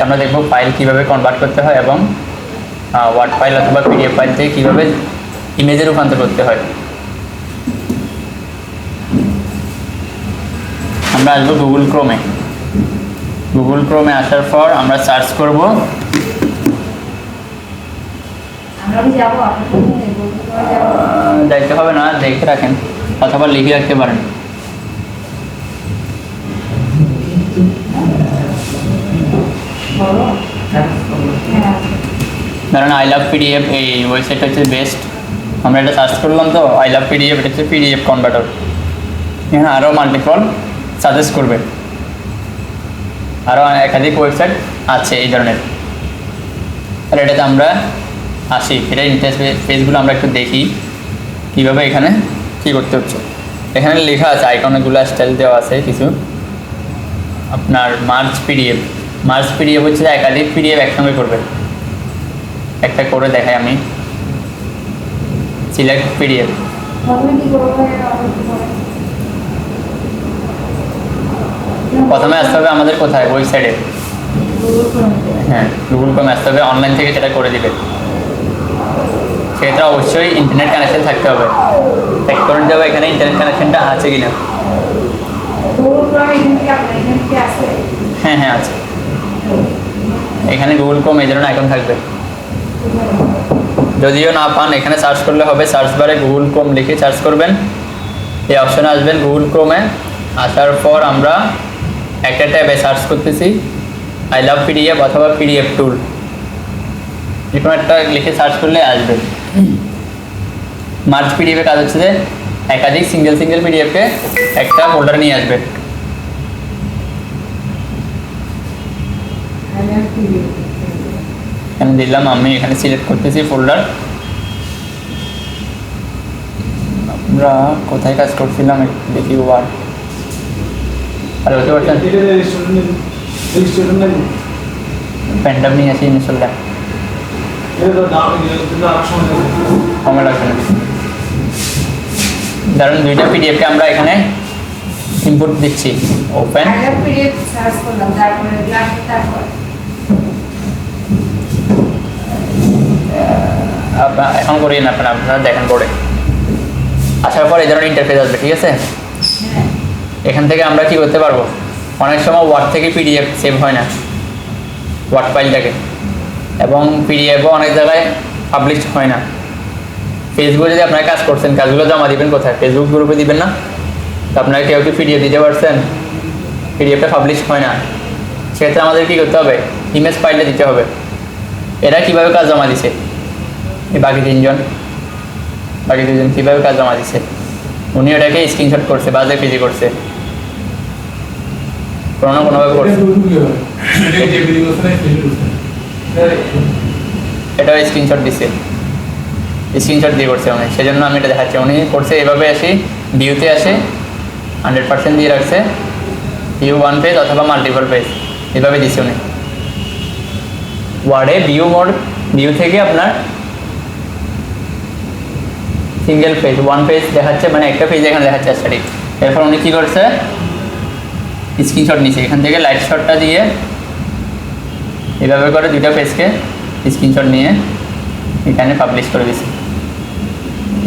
আমরা দেখব ফাইল কিভাবে কনভার্ট করতে হয় এবং ওয়ার্ড ফাইল অথবা পিডিএফ ফাইল থেকে কীভাবে ইমেজে রূপান্তর করতে হয়। আমরা আসবো গুগল ক্রোমে। গুগল ক্রোমে আসার পর আমরা সার্চ করব, যাইতে হবে না, দেখে রাখেন অথবা লিখে রাখতে পারেন। ধরেন আই লাভ পিডিএফ, এই ওয়েবসাইটটা হচ্ছে বেস্ট। আমরা এটা সার্চ করলাম, তো আই লাভ পিডিএফ, এটা হচ্ছে পিডিএফ কনভার্টার। এখানে আরও মাল্টিপল সাজেস্ট করবে, আরও একাধিক ওয়েবসাইট আছে এই ধরনের। তাহলে এটাতে আমরা আসি, এটা ইন্টারেস্ট পেজগুলো আমরা একটু দেখি কীভাবে এখানে কী করতে হচ্ছে। এখানে লেখা আছে, আইকনগুলো স্টাইল দেওয়া আছে কিছু। আপনার মার্জ পিডিএফ, মার্জ পিডিএফ হচ্ছে একাধিক পিডিএফ একসঙ্গে করবে। একটা করে দেখাই আমি, সিলেক্ট পিডিএফ। প্রথমে আসতে হবে আমাদের কোথায়, ওয়েবসাইটে। হ্যাঁ, গুগল ক্রোমে আসতে হবে, অনলাইন থেকে সেটা করে দিবে। সেটা অবশ্যই ইন্টারনেট কানেকশন থাকতে হবে। চেক করে নিতে হবে এখানে ইন্টারনেট কানেকশনটা আছে কিনা। হ্যাঁ হ্যাঁ আছে, এখানে গুগল ক্রোম এই ধরনের আইকন থাকবে। যদিও না পান, এখানে সার্চ করলে হবে, সার্চ বারে গুগল ক্রোম লিখে সার্চ করবেন, এই অপশানে আসবেন গুগল ক্রোমে। আসার পর আমরা একটা ট্যাবে সার্চ করতেছি আই লাভ পিডিএফ অথবা পিডিএফ টুল, যে কোনো একটা লিখে সার্চ করলে আসবে। মার্জ পিডিএফের কাজ হচ্ছে যে একাধিক সিঙ্গেল পিডিএফকে একটা ফোল্ডারে নিয়ে আসবে। এখানে দিলাম, আমি এখানে সিলেক্ট করতেছি ফোল্ডার। আমরা কোথায় কাজ করছিলাম দেখি, ওয়ার্ড। আর বুঝতে পারছেন, প্যান্ডাম নিয়ে আসি ইনস্টল দেন, সময় লাগবে না। ধরুন দুইটা পিডিএফকে আমরা এখানে ইনপুট দিচ্ছি, ওপেন। এখন করিয়ে না, আপনারা দেখেন বোর্ডে আসার পর এই ধরনের ইন্টারফেস আসবে, ঠিক আছে। এখান থেকে আমরা কি করতে পারবো, অনেক সময় ওয়ার্ড থেকে পিডিএফ সেভ হয় না, ওয়ার্ড ফাইলটাকে, এবং পিডিএফও অনেক জায়গায় পাবলিশ হয় না। ফেসবুকে যদি আপনারা কাজ করছেন, কাজগুলো জমা দিবেন কোথায়, ফেসবুক গ্রুপে দিবেন না? তো আপনারা কেউ কি পিডিএফ দিতে পারছেন, পিডিএফটা পাবলিশ হয় না, সেক্ষেত্রে আমাদের কী করতে হবে, ইমেজ ফাইলটা দিতে হবে। এরা কীভাবে কাজ জমা দিছে, এই বাকি দুজন কীভাবে কাজ জমা দিছে, উনি ওটাকে স্ক্রিনশট করছে, বাজে পেজে করছে, কোনো না কোনোভাবে করছে। এটাও স্ক্রিনশট দিছে, স্ক্রিনশট দিয়ে করছে উনি, সেজন্য আমি এটা দেখাচ্ছি। উনি করছে এভাবে, আসি ভিউতে আসে 100% দিয়ে রাখছে, ভিউ ওয়ান পেজ অথবা মাল্টিপল পেজ, এভাবে দিচ্ছে উনি। ওয়ার্ডে ভিউ থেকে আপনার সিঙ্গেল পেজ, ওয়ান পেজ দেখাচ্ছে, মানে একটা পেজ এখানে দেখাচ্ছে স্ট্যাটিক। এরপর উনি কী করছে, স্ক্রিনশট নিচ্ছে, এখান থেকে লাইট শটটা দিয়ে এভাবে করে দুইটা পেজকে স্ক্রিনশট নিয়ে এখানে পাবলিশ করে দিচ্ছে।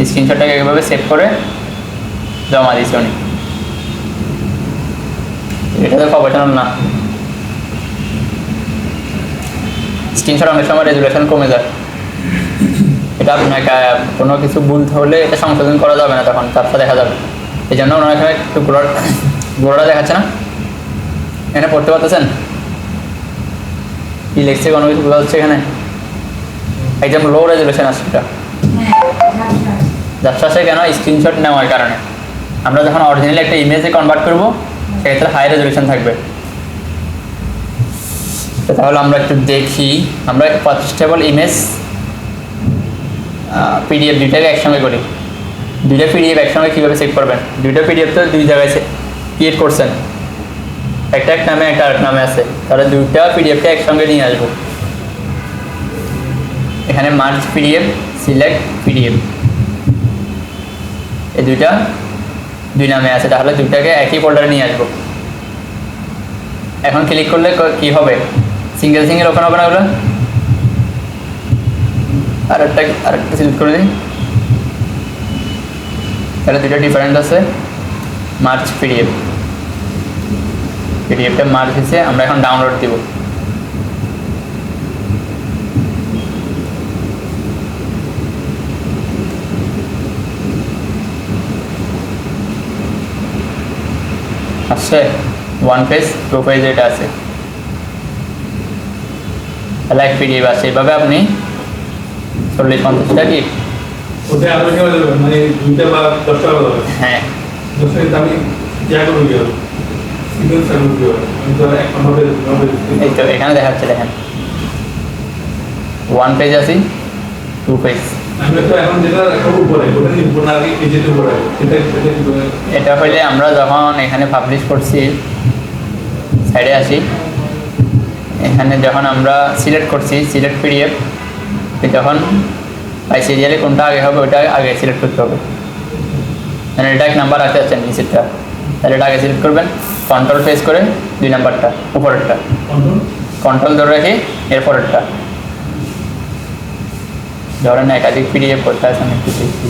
স্ক্রিনশটটাকে এভাবে সেভ করে জমা দিচ্ছে উনি। এটা তো প্রফেশনাল না, স্ক্রিনশট অনেক সময় রেজুলেশন কমে যায়। এটা আপনাকে কোনো কিছু ভুল হলে এটা সংশোধন করা যাবে না, তখন তারপর দেখা যাবে। এই জন্য ওনার এখানে একটু গোড়াটা দেখাচ্ছে না, এখানে পড়তে পারতেছেন কি লিখছে, কোনো কিছু বোঝা যাচ্ছে এখানে, একদম লো রেজুলেশন আসছে। এটা যাচ্ছে আসে কেন, স্ক্রিনশট নেওয়ার কারণে। আমরা যখন অরিজিনালি একটা ইমেজে কনভার্ট করবো, সেক্ষেত্রে হাই রেজুলেশন থাকবে। তাহলে আমরা একটু দেখি, আমরা পাঁচটেবল ইমেজ পিডিএফ দুইটাকে একসঙ্গে করি। দুইটা পিডিএফ একসঙ্গে কীভাবে সেভ করবেন, দুইটা পিডিএফ তো দুই জায়গায় ক্রিয়েট করছেন, একটা এক নামে একটা আরেক নামে আছে, তাহলে দুইটা পিডিএফকে একসঙ্গে নিয়ে আসবো। এখানে মার্জ পিডিএফ, সিলেক্ট পিডিএফ, এই দুইটা দুই নামে আছে, তাহলে দুইটাকে একই ফোল্ডারে নিয়ে আসবো। এখন ক্লিক করলে কি হবে, সিঙ্গেল সিঙ্গেল ওপেন হবে না ওগুলো। আরেকটা সিলেক্ট করে দিই, তাহলে দুটো ডিফারেন্ট আছে। মার্চ পিডিএফটা মার্চ হয়েছে, আমরা এখন ডাউনলোড দিব। আসছে 1 পেজ 2 পেজ এটা আছে, তাহলে এক পিডিএফ আছে। এভাবে আপনি 40-50টা কি ওটা আরো কেমন যাবে, মানে 2টা বা 10টা হবে। হ্যাঁ 10টা আমি যা করব কি হবে, সিকোয়েন্স করব কি হবে, আমি তো একটা ভাবে এই তো এখানে দেখাচ্ছে, দেখেন 1 পেজ আছে 2 পেজ। আমি তো এখন যেটা রাখবো উপরে, ওটা কি উপরে না আগে পেজের উপরে, সেটা এটা হইলে আমরা যখন এখানে পাবলিশ করছি, সাইডে আসি, এখানে যখন আমরা সিলেক্ট করছি সিলেক্ট পিডিএফ, তখন বাই সিরিয়ালে কোনটা আগে হবে ওটা আগে সিলেক্ট করতে হবে। মানে এটা 1 নাম্বার রাখতে যাচ্ছেন নিচেরটা, তাহলে এটা আগে সিলেক্ট করবেন, কন্ট্রোল প্রেস করে 2 নাম্বারটা উপরেরটা, কন্ট্রোল ধরে রেখে এর পরেরটা। ধরেন একাধিক পিডিএফ করতে আসেন, একটু দেখি।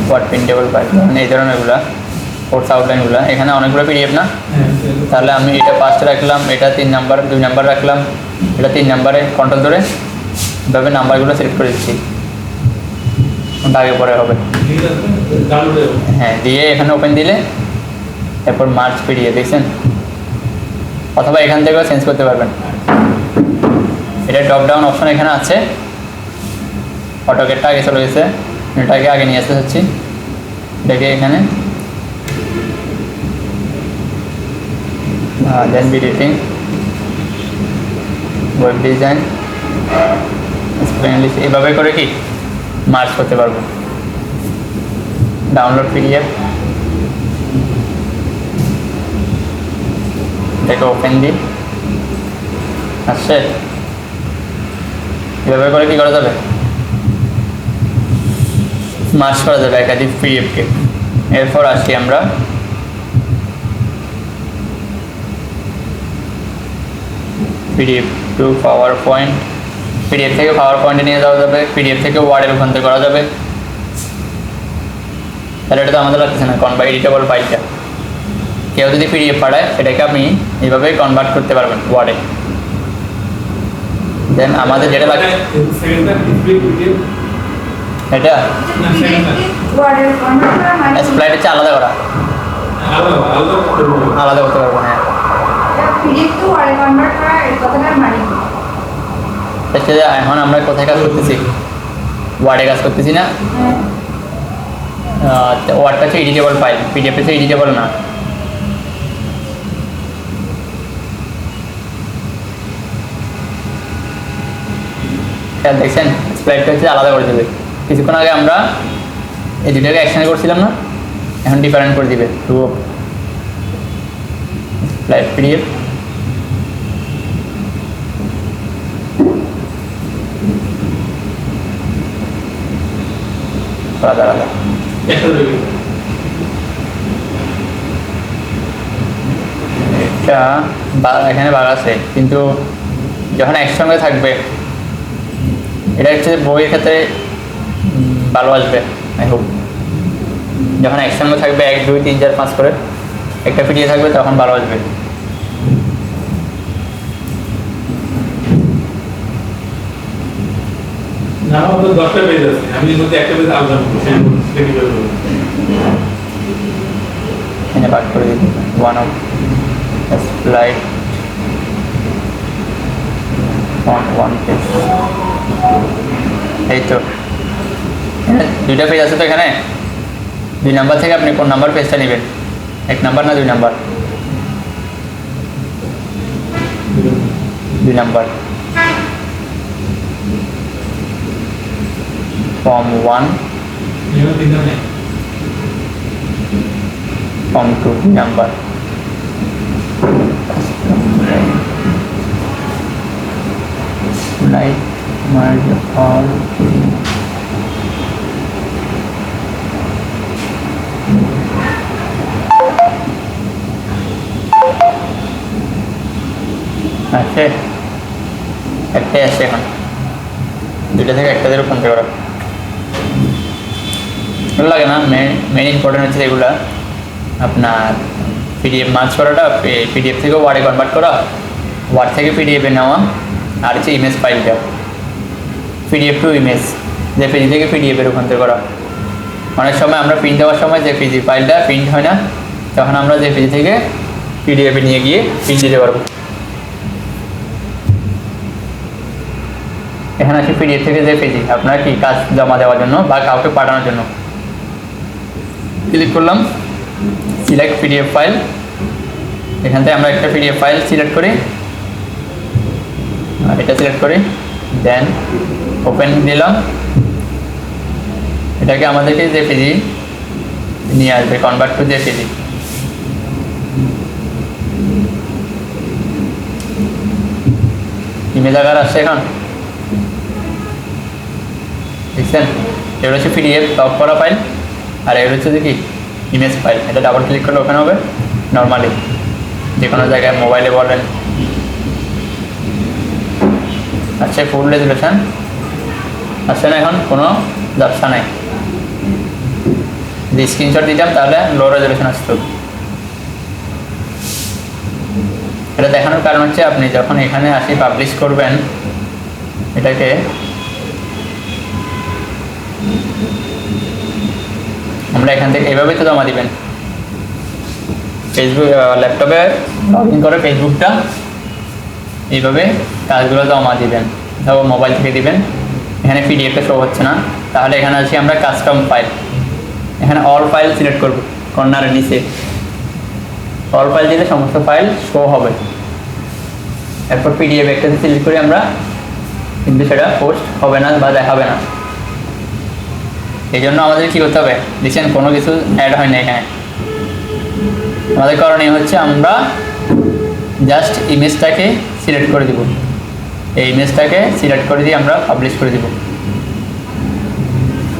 ওয়ার্ড প্রিন্টেবল ফাইল, মানে এই ধরনেরগুলা কোর্স আউটলাইনগুলো, এখানে অনেকগুলো পিডিএফ না, তাহলে আমি এটা 5টা রাখলাম, এটা 3 নাম্বার 2 নাম্বার রাখলাম, এটা 3 নাম্বারে কন্ট্রোল ধরে এভাবে নাম্বারগুলো সিলেক্ট করে দিচ্ছি, কোনটা আগে পরে হবে। হ্যাঁ, দিয়ে এখানে ওপেন দিলে এরপর মার্চ পিডিএফ দেখছেন, অথবা এখান থেকেও চেঞ্জ করতে পারবেন। এটা ড্রপ ডাউন অপশন এখানে আছে, অটোকেটটা আগে চলে গেছে, এটাকে আগে নিয়ে আসতে চাচ্ছি, দেখে এখানে then editing, web design, explain, এইভাবে করে কি মার্চ করতে পারবো। ডাউনলোড পিডিএফ, এটাকে ওপেন দিই, আসছে। এভাবে করে কি করা যাবে, মার্চ করা যাবে একাধিক পিডিএফকে। এরপর আসি আমরা PDF two power point, PDF থেকে পাওয়ার পয়েন্টে নিয়ে যাওয়া যাবে, পিডিএফ থেকে ওয়ার্ডে রূপান্তর করা যাবে। তাহলে এটা তো আমাদের লাগতেছে না, কনভার্ট এডিটেবল ফাইলটা। কেউ যদি পিডিএফ পাঠায় সেটাকে আপনি এইভাবে কনভার্ট করতে পারবেন ওয়ার্ডে। দেন আমাদের যেটা লাগে এটা স্প্লাইড হচ্ছে আলাদা করা, আলাদা করতে পারবো। হ্যাঁ, এখন আমরা কোথায় কাজ করতেছি, ওয়ার্ডে কাজ করতেছি না। ওয়ার্ডটা হচ্ছে এডিটেবল ফাইল, পিডিএফ হচ্ছে এডিটেবল না। দেখছেন, স্প্লাইডটা হচ্ছে আলাদা করে দেবে। কিছুক্ষণ আগে আমরা এই দুটাকে একসঙ্গে করছিলাম না, এখন ডিফারেন্ট করে দিবে। টু স্প্লাইড পিডিএফ, আলাদা আলাদা। এটা এখানে বাগ আছে, কিন্তু যখন একসঙ্গে থাকবে এটা হচ্ছে বইয়ের ক্ষেত্রে ভালো আসবে। আই হোপ যখন একসঙ্গে থাকবে 1 2 3 4 5 করে একটা পিডিএফ থাকবে তখন ভালো আসবে। না, আমাদের 10টা পেজ আছে, আমি এর মধ্যে একটা পেজ আলাদা করব, সেই করব। এখানে ভাগ করে দিই, one of slide on one page। এই তো দুইটা পেজ আছে তো এখানে, 2 নাম্বার থেকে আপনি কোন নাম্বার পেজটা নেবেন, 1 নাম্বার না 2 number? 2 number. Form 1 form 2 2 number. Like merge all আসছে, একটাই আসছে এখন, দুইটা থেকে একটা দিয়ে রূপান্তর করা ভালো লাগে না। মেন ইম্পর্টেন্ট হচ্ছে এগুলা আপনার পিডিএফ মার্চ করাটা, পিডিএফ থেকে ওয়ার্ডে কনভার্ট করা, ওয়ার্ড থেকে পিডিএফে নেওয়া, আর হচ্ছে ইমেজ ফাইলটা পিডিএফ টু ইমেজ, যে পিজি থেকে পিডিএফে রূপান্তর করা। অনেক সময় আমরা প্রিন্ট দেওয়ার সময় যে পিজি ফাইলটা প্রিন্ট হয় না, তখন আমরা যে পিজি থেকে পিডিএফে নিয়ে গিয়ে প্রিন্ট দিতে পারবো। এখানে আছে পিডিএফ থেকে যে পিজি আপনার কি কাজ জমা দেওয়ার জন্য বা কাউকে পাঠানোর জন্য। ক্লিক করলাম সিলেক্ট পিডিএফ ফাইল, এখান থেকে আমরা একটা পিডিএফ ফাইল সিলেক্ট করি, এটা সিলেক্ট করি, দেন ওপেন দিলাম। এটাকে আমাদেরকে জেপিজি নিয়ে আসবে, কনভার্ট টু জেপিজি। ইমেজ আকার আসছে এখন, দেখছেন? এগুলো হচ্ছে পিডিএফ টপ করা ফাইল, আর এগুলো হচ্ছে কি ইমেজ ফাইল। এটা ডাবল ক্লিক করলে ওখানে হবে নর্মালি, যে কোনো জায়গায় মোবাইলে বলেন। আচ্ছা, ফুল রেজুলেশন আসছে না এখন, কোনো ব্যবসা নাই। যদি স্ক্রিনশট দিতাম তাহলে লো রেজুলেশন আসতো। এটা দেখানোর কারণ হচ্ছে আপনি যখন এখানে আসি পাবলিশ করবেন, এটাকে আমরা এখান থেকে এভাবে তো জমা দিবেন। ফেসবুক ল্যাপটপে লগ ইন করে ফেসবুকটা এইভাবে কাজগুলো জমা দিবেন, ধরো মোবাইল থেকে দিবেন। এখানে পিডিএফটা শো হচ্ছে না, তাহলে এখানে আছি আমরা কাস্টম ফাইল, এখানে অল ফাইল সিলেক্ট করব কর্নারের নিচে। অল ফাইল দিলে সমস্ত ফাইল শো হবে। এরপর পিডিএফ একটা সিলেক্ট করি আমরা, কিন্তু সেটা পোস্ট হবে না বা দেখাবে না। এই জন্য আমাদের কী করতে হবে, দেখছেন কোনো কিছু অ্যাড হয় না এখানে। আমাদের করণীয় হচ্ছে আমরা জাস্ট ইমেজটাকে সিলেক্ট করে দিব, এই ইমেজটাকে সিলেক্ট করে দিয়ে আমরা পাবলিশ করে দিব।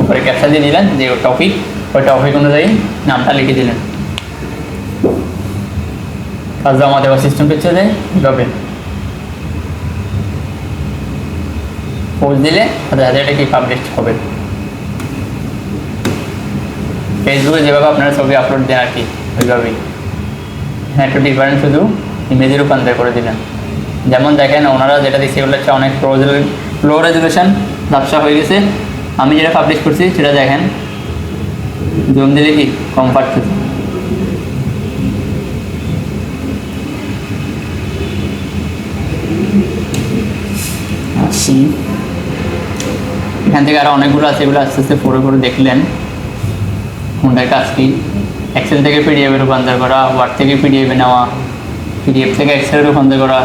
উপরে ক্যাপশন দিয়ে দিলেন যে টপিক, ওই টপিক অনুযায়ী নামটা লিখে দিলেন। কাজ জমা দেওয়ার সিস্টেম হচ্ছে যে এইভাবে পোস্ট দিলে সাথে সাথে এটা কি পাবলিশ হবে। ফেসবুকে যেভাবে আপনারা ছবি আপলোড দেন আর কি, ওইভাবেই। হ্যাঁ, একটু ডিফারেন্ট, শুধু ইমেজে রূপান্তর করে দিলেন। যেমন দেখেন ওনারা যেটা দিচ্ছে এগুলো হচ্ছে অনেক লো রেজুলেশন, ব্যবসা হয়ে গেছে। আমি যেটা পাবলিশ করছি সেটা দেখেন, জুম দিলে কি কমফর্ট হচ্ছে। আসি এখান থেকে আরো অনেকগুলো আছে, এগুলো আস্তে আস্তে পড়ে পড়ে দেখলেন কোনটার কাজ কি। এক্সেল থেকে পিডিএফে রূপান্তর করা, ওয়ার্ড থেকে পিডিএফে নেওয়া, পিডিএফ থেকে এক্সেলে রূপান্তর করা,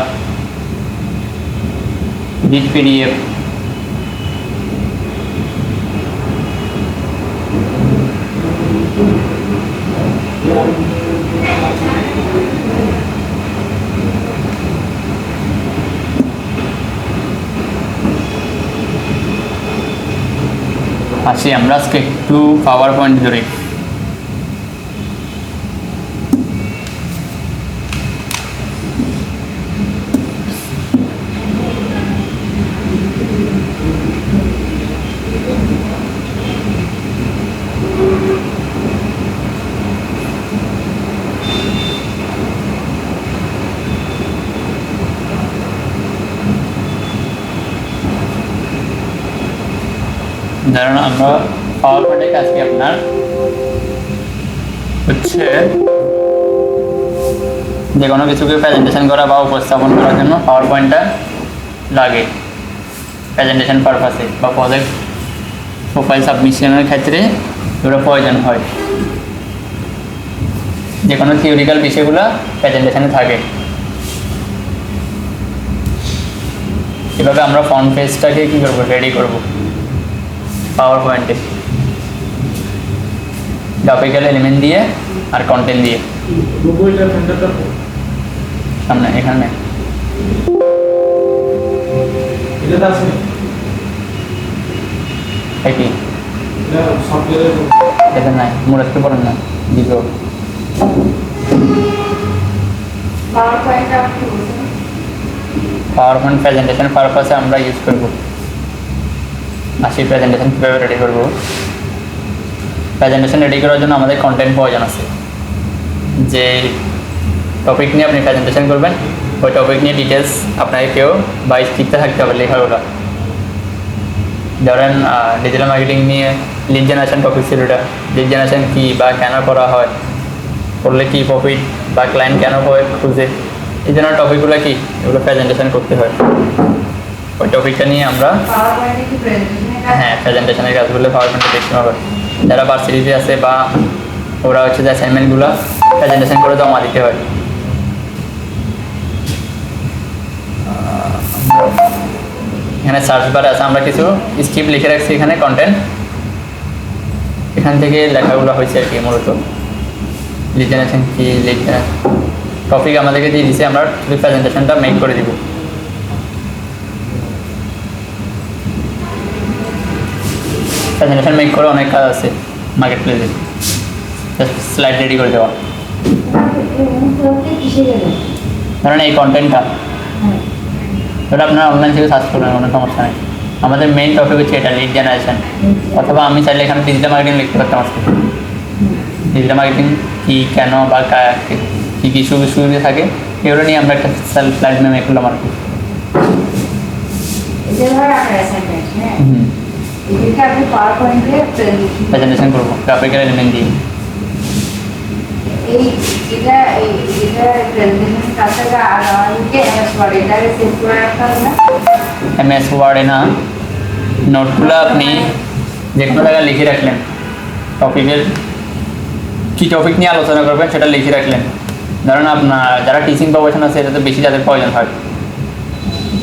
এডিট পিডিএফ, আসি আমরা আজকে একটু পাওয়ার পয়েন্ট ধরি। ধরুন আমরা পাওয়ার পয়েন্টের কাজ কি আপনার হচ্ছে যে কোনো কিছুকে প্রেজেন্টেশন করা বা উপস্থাপন করার জন্য পাওয়ার পয়েন্টটা লাগে প্রেজেন্টেশন পারপাসে বা প্রজেক্ট প্রোফাইল সাবমিশনের ক্ষেত্রে এগুলো প্রয়োজন হয়। যে কোনো থিওরিক্যাল বিষয়গুলো প্রেজেন্টেশনে থাকে। এভাবে আমরা ফ্রন্ট পেজটাকে কী করবো, রেডি করবো পাওয়ার পয়েন্টে গ্রাফিক্যাল এলিমেন্ট দিয়ে আর কন্টেন্ট দিয়ে। সামনে এখানে কি এটা নাই, মুরাদকে পড়েন না দিব। পাওয়ার পয়েন্ট আপনি বলছেন পাওয়ার পয়েন্ট প্রেজেন্টেশন পারপাসে আমরা ইউজ করব। আসি প্রেজেন্টেশন কীভাবে রেডি করব। প্রেজেন্টেশন রেডি করার জন্য আমাদের কন্টেন্ট প্রয়োজন আছে। যে টপিক নিয়ে আপনি প্রেজেন্টেশন করবেন ওই টপিক নিয়ে ডিটেলস আপনাকে কেউ বা লিখতে থাকতে হবে, লেখাগুলো। ধরেন ডিজিটাল মার্কেটিং নিয়ে লিড জেনারেশন টপিক ছিল, এটা লিড জেনারেশন কী বা কেন করা হয়, করলে কী প্রফিট বা ক্লায়েন্ট কেন খুঁজে, এই জন্য টপিকগুলো কী এগুলো প্রেজেন্টেশন করতে হয়। ওই টপিকটা নিয়ে আমরা হ্যাঁ প্রেজেন্টেশনের কাজগুলো পাওয়ার পয়েন্টে দেখতে হবে। যারা ভার্সিটিতে আছে বা ওরা হচ্ছে যে অ্যাসাইনমেন্টগুলো প্রেজেন্টেশন করে জমা দিতে হয়। এখানে সার্চ বারে আছে, আমরা কিছু স্ক্রিপ্ট লিখে রাখছি এখানে কন্টেন্ট, এখান থেকে লেখাগুলো হয়েছে আর কি। মূলত লিড জেনারেশন কি, লিড টপিক আমাদেরকে দিয়ে দিচ্ছে, আমরা প্রেজেন্টেশনটা মেক করে দিব। প্রেজেন্টেশন মেক করে অনেক কাজ আছে মার্কেট প্লেসে, স্লাইড রেডি করে দেওয়া। ধরেন এই কন্টেন্টটা ধরো আপনারা অনলাইন থেকে সার্চ করবেন, কোনো সমস্যা নেই। আমাদের মেইন টপিক হচ্ছে এটা লিড জেনারেশন, অথবা আমি চাইলে এখানে ডিজিটাল মার্কেটিং লিখতে পারতাম আজকে। ডিজিটাল মার্কেটিং কী, কেন বা কী কী সুবিধা থাকে এগুলো নিয়ে আমরা একটা স্লাইড মেক করলাম আর কি। প্রেজেন্টেশন করবো গ্রাফিক্যাল এলিমেন্ট দিয়ে। MS ওয়ার্ডে না, নোটগুলো আপনি যে কোনো জায়গায় লিখে রাখলেন, টপিকের কী টপিক নিয়ে আলোচনা করবেন সেটা লিখে রাখলেন। ধরুন আপনার যারা টিচিং প্রফেশন আছে এটাতে বেশি যাদের প্রয়োজন হয়,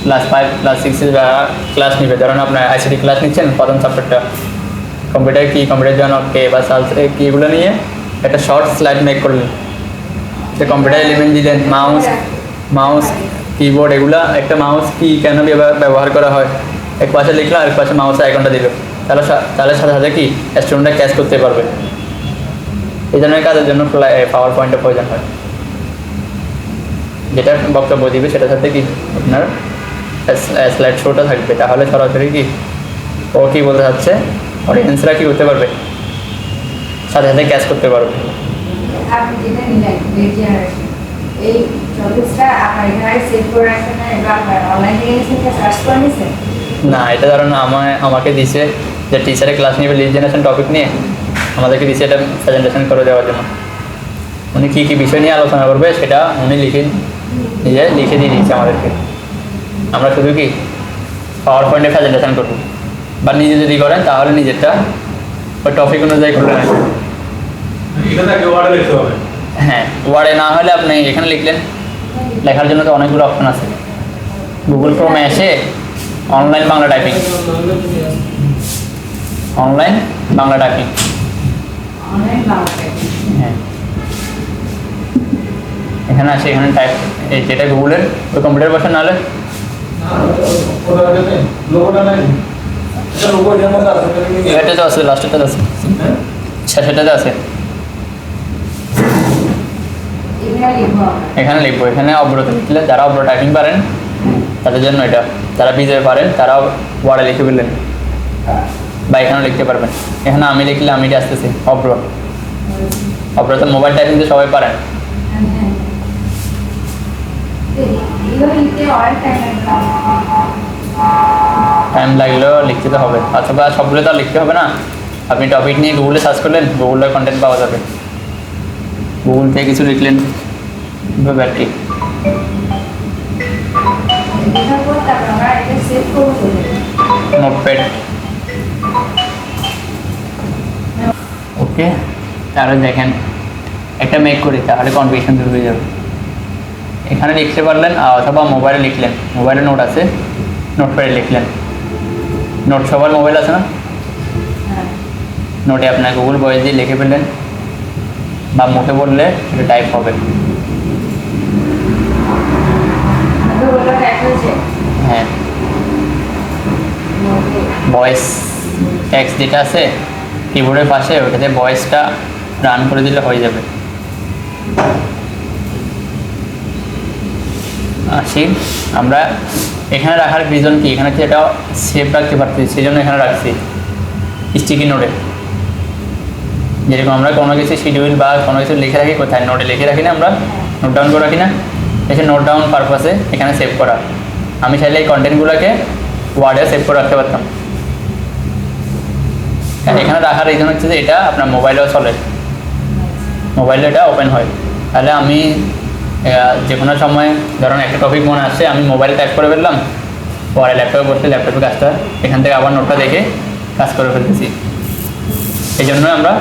ক্লাস 5 ক্লাস 6 যারা ক্লাস নেবে, ধরুন আপনার ICT ক্লাস নিচ্ছেন, প্রথম চ্যাপ্টারটা কম্পিউটার কি, কম্পিউটার জন্য কে বা সালস কি, এগুলো নিয়ে একটা শর্ট স্লাইড মেক করলেন। সে কম্পিউটার এলিমেন্ট দিলেন, মাউস কিবোর্ড, এগুলা একটা মাউস কি কেন ব্যবহার করা হয় এক পাশে লিখলো, আরেক পাশে মাউসের আইকনটা দিল, তাহলে সাথে সাথে কি স্টুডেন্টরা ক্যাচ করতে পারবে। এই ধরনের কাজের জন্য পাওয়ার পয়েন্টের প্রয়োজন হয়। যেটা বক্তব্য দিবে সেটার সাথে কি আপনার স্লাইড শোটা থাকবে, তাহলে সরাসরি কি ও কী বলতে চাচ্ছে অডিয়েন্সরা কী করতে পারবে, সাথে সাথে ক্যাচ করতে পারবে। না, এটা ধরুন আমাকে দিছে যে টিচারে ক্লাস নিবে লিড জেনারেশন টপিক নিয়ে, আমাদেরকে দিছে এটা প্রেজেন্টেশন করে দেওয়ার জন্য। উনি কী কী বিষয় নিয়ে আলোচনা করবে সেটা উনি লিখে দিয়ে দিচ্ছে আমাদেরকে। আমরা শুধু কি পাওয়ার পয়েন্টে প্রেজেন্টেশন করব, বা নিজে যদি করেন তাহলে নিজেরটা ওই টপিক অনুযায়ী করে রাখবেন। হ্যাঁ, ওয়ার্ডে না হলে আপনি এখানে লিখলেন, লেখার জন্য তো অনেকগুলো অপশন আছে। গুগল ক্রোমে এসে অনলাইন বাংলা টাইপিং, হ্যাঁ এখানে আসে, এখানে টাইপ এই যেটা গুগলের ওই কম্পিউটার ভার্সন নাহলে এটাতে আছে, লাস্টেরটাতে আছে, শেষেরটাতে আছে। এখানে লিখবো, এখানে অব্রত লিখলে যারা অব্র টাইপিং পারেন তাদের জন্য এটা, যারা বিজয় পারেন তারা ওয়ার্ডে লিখে ফেললেন বা এখানেও লিখতে পারবেন। এখানে আমি লিখলে আমি আসতেছি অব্র তো মোবাইল টাইপিং তো সবাই পারেন। টাইম লাগলেও লিখতে তো হবে, অথবা সবগুলো তো আর লিখতে হবে না। আপনি টপিক নিয়ে গুগলে সার্চ করলেন, গুগলের কন্টেন্ট পাওয়া যাবে, গুগল থেকে কিছু লিখলেন ব্যাটারি। নোটপ্যাড, ওকে। তাহলে দেখেন একটা মেক করি, তাহলে কনফিউশন দূর হয়ে যাবে। এখানে লিখতে পারলেন, অথবা মোবাইলে লিখলেন, মোবাইলে নোট আছে, নোটপ্যাডে লিখলেন। নোট সবার মোবাইল আছে না, নোটে আপনার গুগল ভয়েস দিয়ে লিখে ফেললেন, বা মুখে বললে সেটা টাইপ হবে। হ্যাঁ, ভয়েস টেক্সট যেটা আছে কিবোর্ডের পাশে, ওটাতে ভয়েসটা রান করে দিলে হয়ে যাবে। আসি আমরা এখানে রাখার রিজন কি, এখানে হচ্ছে এটা সেভ রাখতে পারছি, সেই জন্য এখানে রাখছি স্টিকি নোটে। যেরকম আমরা কোনো কিছু শিডিউল বা কোনো কিছু লিখে রাখি, কোথায় নোটে লিখে রাখি না, আমরা নোট ডাউন করে রাখি না, এসে নোট ডাউন পারপাসে এখানে সেভ করা। আমি চাইলে এই কন্টেন্টগুলোকে ওয়ার্ডে সেভ করে রাখতে পারতাম। এখানে রাখার রিজন হচ্ছে যে এটা আপনার মোবাইলেও চলে, মোবাইলে এটা ওপেন হয়। তাহলে আমি যে কোনো সময় ধরুন একটা টপিক মনে আসছে, আমি মোবাইলে টাইপ করে ফেললাম, পরে ল্যাপটপে বসলে ল্যাপটপে কাজটা এখান থেকে আবার নোটটা দেখে কাজ করে ফেলতেছি। এই জন্য আমরা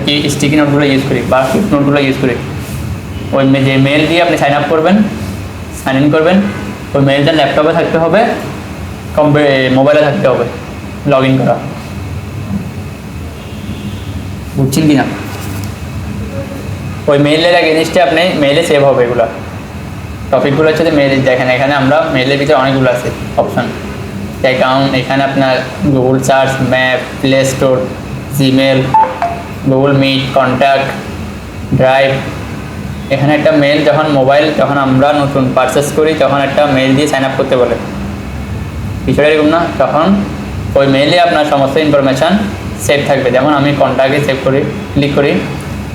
কি স্টিকি নোটগুলো ইউজ করি বা ফ্লিপ নোটগুলো ইউজ করি। ওই যে মেল দিয়ে আপনি সাইন আপ করবেন, সাইন ইন করবেন, ওই মেলটা ল্যাপটপে থাকতে হবে, মোবাইলে থাকতে হবে লগ ইন করা। বুঝছেন কি না? ওই মেইলের এগেইনস্টে আপনি মেইলে সেভ হবে এগুলো টপিকগুলো হচ্ছে যে মেইল। দেখেন এখানে আমরা মেইলের ভিতরে অনেকগুলো আছে অপশান, অ্যাকাউন্ট, এখানে আপনার Google search, map, play store, Gmail, Google Meet, contact, drive. এখানে একটা মেল যখন মোবাইল যখন আমরা নতুন পারচেস করি তখন একটা মেল দিয়ে সাইন আপ করতে বলে, বিষয়টা এরকম না? তখন ওই মেইলে আপনার সমস্ত ইনফরমেশান সেভ থাকবে। যেমন আমি কন্ট্যাক্টে সেভ করি, ক্লিক করি,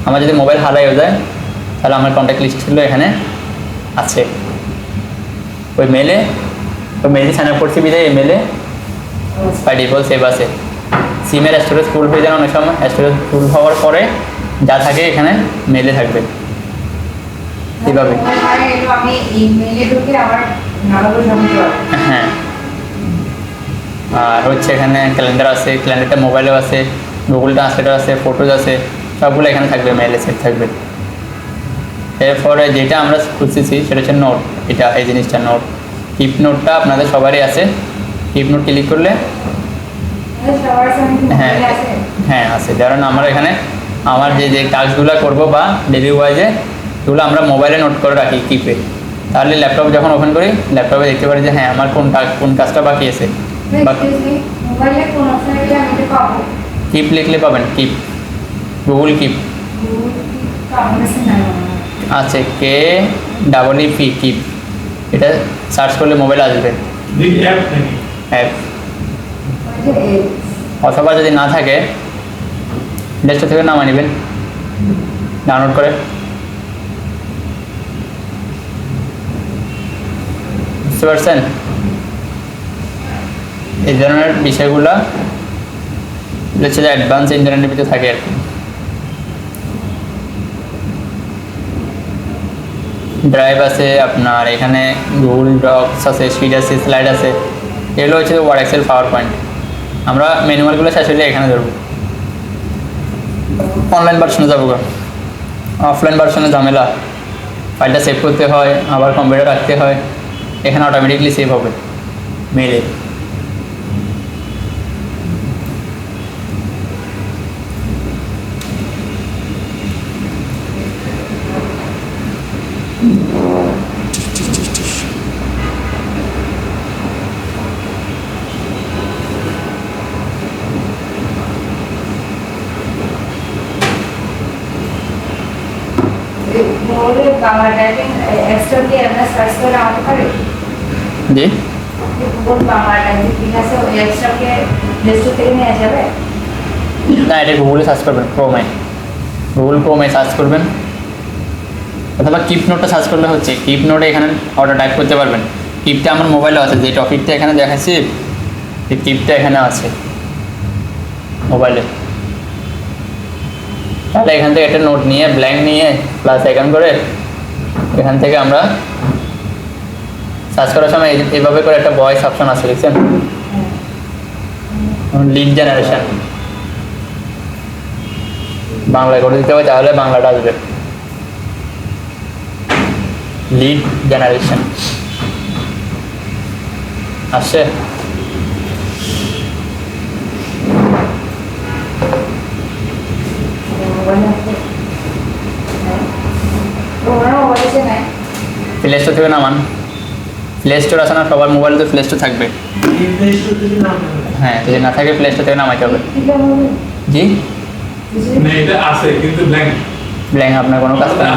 আমার যদি মোবাইল হারাইও যায় তাহলে আমার কন্ট্যাক্ট লিস্ট ছিল এখানে আছে ওই মেলে সাইন আপ করছি বিধায় এই মেলে বাই ডিফল্ট সেভ আছে। সিমের স্টোরেজ ফুল হয়ে যায় অনেক সময়, স্টোরেজ ফুল হওয়ার পরে যা থাকে এখানে মেলে থাকবে। কীভাবে? হ্যাঁ, আর হচ্ছে এখানে ক্যালেন্ডার আছে, ক্যালেন্ডারটা মোবাইলেও আছে, গুগল ট্রান্সলেটর আছে, ফটোজ আছে, সবগুলো এখানে থাকবে, মেলে সেভ থাকবে। এরপরে যেটা আমরা খুঁজতেছি সেটা হচ্ছে নোট। এটা এই জিনিসটা নোট, কিপ নোটটা আপনাদের সবারই আছে। কিপ নোট ক্লিক করলে হ্যাঁ হ্যাঁ আছে। ধরুন আমার এখানে আমার যে কাজগুলো করব বা ডেলি ওয়াইজে এগুলো আমরা মোবাইলে নোট করে রাখি কিপে। তাহলে ল্যাপটপ যখন ওপেন করি ল্যাপটপে দেখতে পারি যে হ্যাঁ আমার কোন কাজটা বাকি আছে। কিপ লিখলে পাবেন, কিপ, গুগল কিপ আছে, KEEP কিপ, এটা সার্চ করলে মোবাইল আসবে অ্যাপ। অথবা যদি না থাকে প্লে স্টোর থেকে নামিয়ে নেবেন ডাউনলোড করে। বুঝতে পারছেন? এই ধরনের বিষয়গুলো হচ্ছে যে অ্যাডভান্স ইন্টারনেটের ভিতরে থাকে আর কি। ড্রাইভ আছে আপনার, এখানে গুগল ডক্স আছে, স্পিড আছে, স্লাইড আছে, এগুলো হচ্ছে ওয়ার্ড, এক্সেল, পাওয়ার পয়েন্ট। আমরা ম্যানুয়ালগুলো শেষ হলে এখানে ধরবো। অনলাইন ভার্সনে যাবো, অফলাইন ভার্সনে ঝামেলা, ফাইলটা সেভ করতে হয়, আবার কম্পিউটার রাখতে হয়। এখানে অটোমেটিকলি সেভ হবে মেলে। জি, না এটা গুগলে সার্চ করবেন, গুগল ক্রোমে সার্চ করবেন, অথবা কিপ নোটটা সার্চ করলে হচ্ছে কিপ নোটে এখানে অটো টাইপ করতে পারবেন। কিপটা আমার মোবাইলে আছে, যে টপিকটা এখানে দেখাচ্ছি এই কিপটা এখানে আছে মোবাইলে। তাহলে এখান থেকে একটা নোট নিয়ে ব্ল্যাঙ্ক নিয়ে প্লাস আইকন করে এখান থেকে আমরা সার্চ করার সময় এইভাবে করে একটা ভয়েস অপশন আছে, দেখছেন? লিড জেনারেশন বাংলায় করে দিতে হবে, তাহলে বাংলাটা আসবে। লিড জেনারেশন আসছে। প্লে স্টোর থেকে নামান, প্লে স্টোর আছে না সবার মোবাইলে, তো প্লে স্টোর থাকবে। হ্যাঁ, যদি না থাকে প্লে স্টোর থেকে নামাইতে হবে। জি, ব্ল্যাঙ্ক, আপনার কোনো কাজ করেন?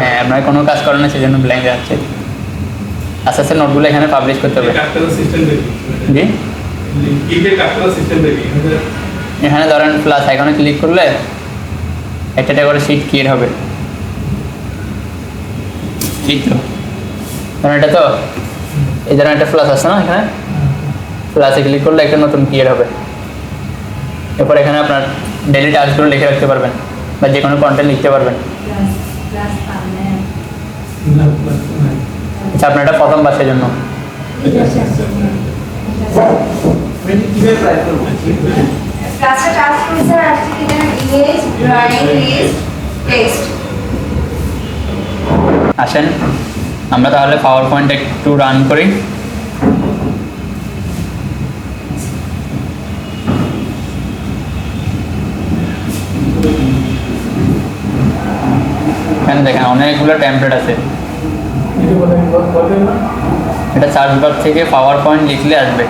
হ্যাঁ, আপনার কোনো কাজ করেন না, সেই জন্য ব্ল্যাঙ্ক যাচ্ছে। আস্তে আস্তে নোটগুলো এখানে পাবলিশ করতে হবে। কাস্টমার সিস্টেম দেখি জি, কিকে কাস্টমার সিস্টেম দেখি এখানে ধরেন প্লাস আইকনে ক্লিক করলে একটা করে শিট ক্রিয়েট হবে। এই তো ধরেন এটা তো এই ধরেন একটা প্লাস আছে না, এখানে প্লাসে ক্লিক করলে একটা নতুন ক্রিয়েট হবে। এরপর এখানে আপনার ডেইলি টাস্কগুলো লিখে রাখতে পারবেন বা যে কোনো কন্টেন্ট লিখতে পারবেন। আচ্ছা, আপনার এটা প্রথম বাসের জন্য ক্লাসে টাস্ক করছে আজকে এখানে ইমেজ ড্রয়িং লিস্ট টেক্সট। আসেন আমরা তাহলে পাওয়ার পয়েন্ট একটু রান করি। এখানে দেখেন অনেকগুলো টেমপ্লেট আছে। এটা সার্চ বার থেকে পাওয়ার পয়েন্ট লিখলে আসবে।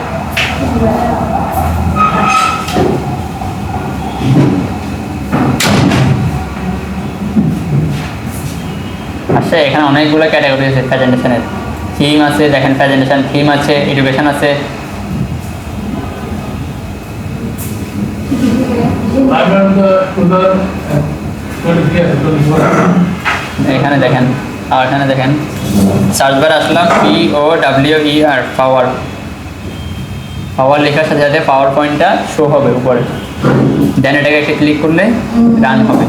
আচ্ছা, এখানে অনেকগুলো ক্যাটাগরি আছে প্রেজেন্টেশনের। থিম আছে, দেখেন প্রেজেন্টেশন থিম আছে, এডুকেশন আছে। এখানে দেখেন, আর এখানে দেখেন সার্চ বারে আসলাম POWER পাওয়ার। পাওয়ার লেখার সাথে সাথে পাওয়ার পয়েন্টটা শো হবে উপরে। দেন এটাকে একটা ক্লিক করলে রান হবে।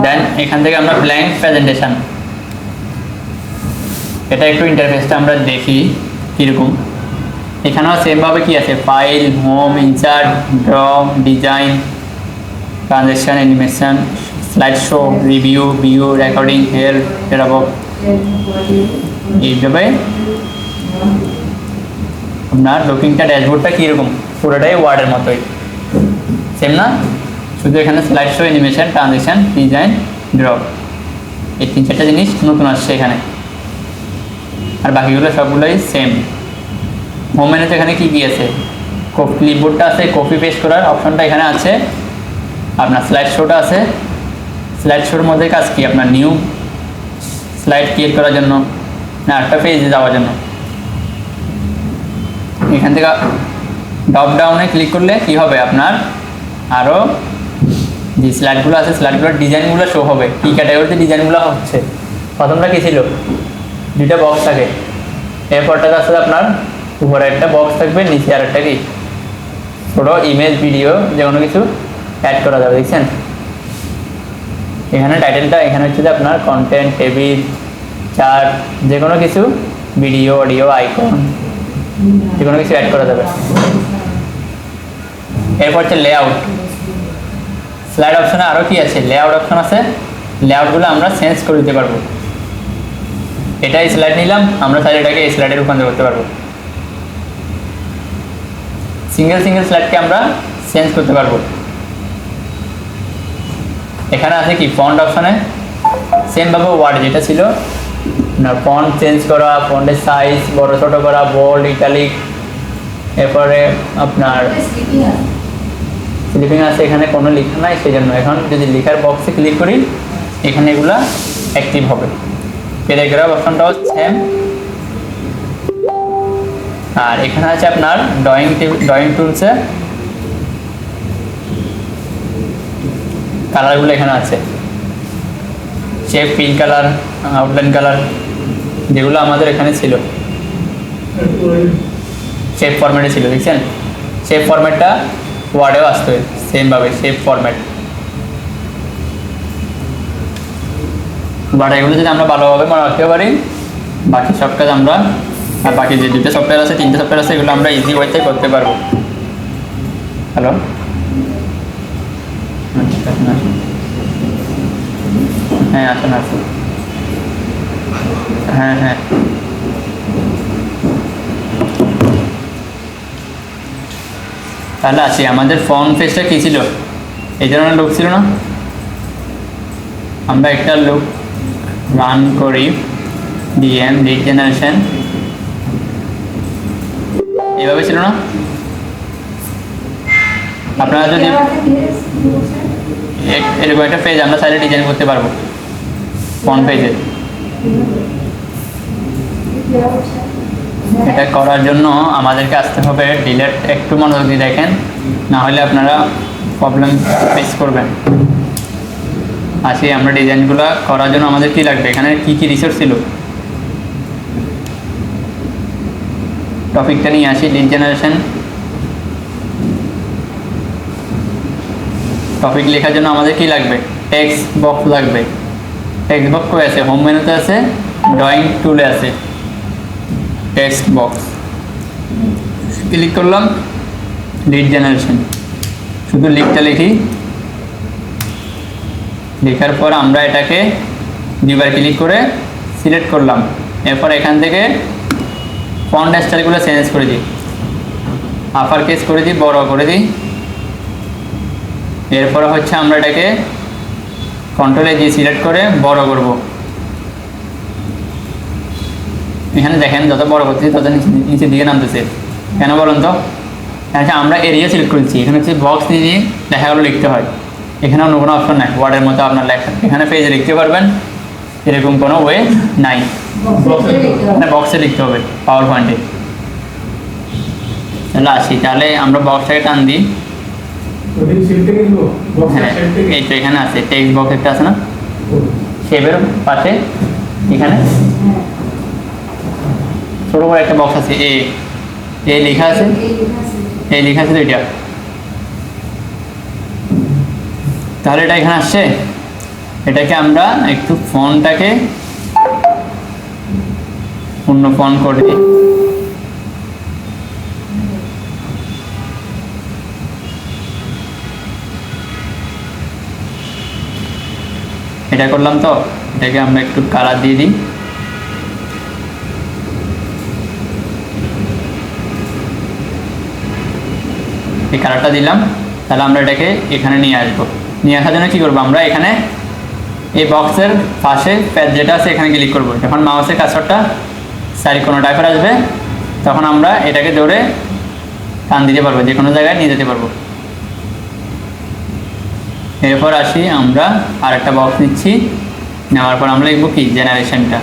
দেন এখান থেকে আমরা ব্ল্যাঙ্ক প্রেজেন্টেশন, এটা একটু ইন্টারফেসটা আমরা দেখি কীরকম। এখানেও সেমভাবে কি আছে, file, home, insert, draw, design, transaction, animation, slide show, review, view, recording, help, এরকম এইভাবে আপনার লুকিংটা ড্যাশবোর্ডটা কীরকম, পুরোটাই ওয়ার্ডের মতোই সেম না, শুধু এখানে slide show, animation, transaction, design, draw, এই 3-4টা জিনিস নতুন আসছে এখানে। আর বাকিগুলো সবগুলোই সেম। হোম মেনুতে এখানে কী কী আছে, ক্লিপবোর্ডটা আছে, কপি পেস্ট করার অপশনটা এখানে আছে, আপনার স্লাইড শোটা আছে। স্লাইড শোর মধ্যে কাজ কি, আপনার নিউ স্লাইড ক্রিয়েট করার জন্য না একটা পেজে যাওয়ার জন্য। এখান থেকে ড্রপ ডাউনে ক্লিক করলে কি হবে, আপনার আরও যে স্লাইডগুলো আছে স্লাইডগুলোর ডিজাইনগুলো শো হবে, কী ক্যাটাগরিতে ডিজাইনগুলো হচ্ছে। প্রথমটা কী ছিল, 2টা বক্স থাকে, এরপরটাতে আসলে আপনার উপরে একটা বক্স থাকবে, নিচে আর একটা কি ছোটো ইমেজ, ভিডিও, যে কোনো কিছু অ্যাড করা যাবে। দেখছেন এখানে টাইটেলটা, এখানে হচ্ছে যে আপনার কন্টেন্ট, টেবিল, চার্ট, যে কোনো কিছু, ভিডিও, অডিও, আইকন, যে কোনো কিছু অ্যাড করা যাবে। এরপর হচ্ছে লেআউট। স্লাইড অপশনে আরও কি আছে, লেআউট অপশন আছে। লেআউটগুলো আমরা চেঞ্জ করে দিতে পারবো। এটা স্লাইড নিলাম, আমরা চাইলে এটাকে এই স্লাইডে রূপান্তর করতে পারবো। সিঙ্গেল স্লাইডকে আমরা চেঞ্জ করতে পারবো। এখানে আছে কি ফন্ট অপশনে, সেমভাবে ওয়ার্ড যেটা ছিল না, ফন্ট চেঞ্জ করা, ফন্টের সাইজ বড় ছোট করা, বোল্ড, ইটালিক, এরপরে আপনার স্লিপিং আছে। এখানে কোনো লেখা নাই, সেই জন্য এখন যদি লেখার বক্সে ক্লিক করি এখানে এগুলা অ্যাক্টিভ হবে। Paragraph অপশনটাও same. আর এখানে আছে আপনার ড্রয়িং টুলসে কালারগুলো এখানে আছে, shape, fill colour, outline colour, যেগুলো আমাদের এখানে ছিল শেপ ফরম্যাটে ছিল। দেখছেন শেপ ফরম্যাটটা ওয়ার্ডেও আসতে হয় সেমভাবে, শেপ ফরম্যাট। বাট এগুলো যদি আমরা ভালোভাবে মনে রাখতে পারি, বাকি সব কাজ আমরা, আর বাকি যে 2টা সফটওয়্যার আছে, 3টে সফটওয়্যার আছে, এগুলো আমরা ইজি ওয়েতে করতে পারবো। হ্যালো, হ্যাঁ আসুন। হ্যাঁ তাহলে আছি। আমাদের ফ্রন্ট পেজটা কী ছিল, এই ধরনের লুক ছিল না। আমরা একটা লুক রান করি, ডিএম লিড জেনারেশন, এভাবে ছিল না। আপনারা যদি এরকম একটা পেজ আমরা চাইলে ডিজাইন করতে পারবো। ফ্রন্ট পেজে। এটা করার জন্য আমাদেরকে আসতে হবে ডিলেট, একটু মনোযোগ দিয়ে দেখেন, না হলে আপনারা প্রবলেম ফেস করবেন। আসি আমরা ডিজাইনগুলো করার জন্য আমাদের কি লাগবে, এখানে কি কি রিসোর্স ছিল, টপিকটা নিয়ে আসি। লিড জেনারেশন টপিক লেখার জন্য আমাদের কি লাগবে, টেক্সট বক্স লাগবে। টেক্সট বক্স কই আছে, হোম মেনুতে আছে, ড্রয়িং টুলে আছে টেক্সট বক্স। ক্লিক করলাম লিড জেনারেশন, শুধু লিডটা লিখি। লেখার পর আমরা এটাকে দুইবার ক্লিক করে সিলেক্ট করলাম। এরপর এখান থেকে ফন্ট স্টাইলগুলো চেঞ্জ করে দিই, আপার কেস করে দিই, বড় করে দিই। এরপর হচ্ছে আমরা এটাকে কন্ট্রোলে দিয়ে সিলেক্ট করে বড় করব। এখানে দেখেন যত বড় করতেছি তত নিচের দিকে নামতেছে, কেন বলুন তো? আচ্ছা, আমরা এরিয়া সিলেক্ট করেছি, এখানে হচ্ছে বক্স নিয়ে লেখাগুলো লিখতে হয়। এখানে অন্য কোনো অপশন নাই, ওয়ার্ডের মতো আপনার লেখা এখানে পেজে লিখতে পারবেন, এরকম কোনো ওয়ে নাই। মানে বক্সে লিখতে হবে পাওয়ার পয়েন্টে। তাহলে আসি, তাহলে আমরা বক্সটাকে টান দিই। হ্যাঁ, এই তো এখানে আছে টেক্সট বক্স একটা আছে না, শেপের পাশে এখানে ছোট বড় একটা বক্স আছে, এ লেখা আছে, এই লেখা আছে এটা। তাহলে এটা এখানে আসছে, এটাকে আমরা একটু ফন্টটাকে অন্য ফন্ট করে দিই। এটা করলাম তো, এটাকে আমরা একটু কালার দিয়ে দিই। এই কালারটা দিলাম। তাহলে আমরা এটাকে এখানে নিয়ে আসবো। নিয়ে আসার জন্য কী করবো, আমরা এখানে এই বক্সের পাশে প্যাচ যেটা আছে এখানে ক্লিক করবো। যখন মাউসের কার্সরটা সারি কোনো টাইপের আসবে, তখন আমরা এটাকে ধরে টান দিতে পারবো, যে কোনো জায়গায় নিয়ে যেতে পারবো। এরপর আসি, আমরা আর একটা বক্স নিচ্ছি, নেওয়ার পর আমরা লিখবো কি, জেনারেশনটা।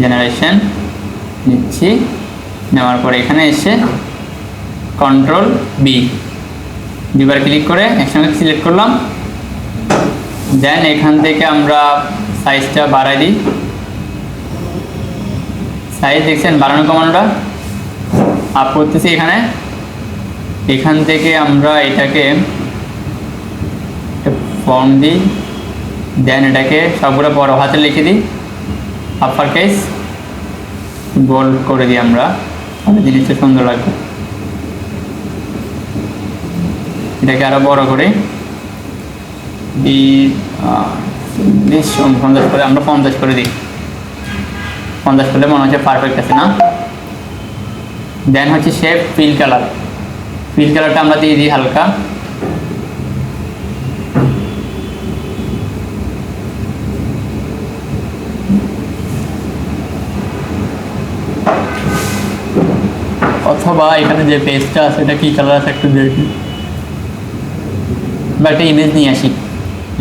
জেনারেশন নিচ্ছি, নেওয়ার পর এখানে এসে কন্ট্রোল বি দুবার ক্লিক করে একসঙ্গে সিলেক্ট করলাম। দেন এখান থেকে আমরা সাইজটা বাড়াই দিই। সাইজ দেখছেন বাড়ানো কমানোটা আপ করতেছি এখানে। এখান থেকে আমরা এটাকে ফন্ট দিই, দেন এটাকে সবগুলো বড় হাতে লিখে দিই, আপার কেস, বোল্ড করে দিই আমরা, তাহলে জিনিসটা সুন্দর লাগবে। এটাকে আরো বড় করে 50 করে আমরা 50 করে দিই। 50 করলে মনে হচ্ছে পারফেক্ট আছে না? দেন হচ্ছে শেপ, ফিল কালার। ফিল কালারটা আমরা দিয়ে দিই হালকা। অথবা এখানে যে পেজটা আছে এটা কি কালার আছে একটু দেখি, বা একটা ইমেজ নিয়ে আসি।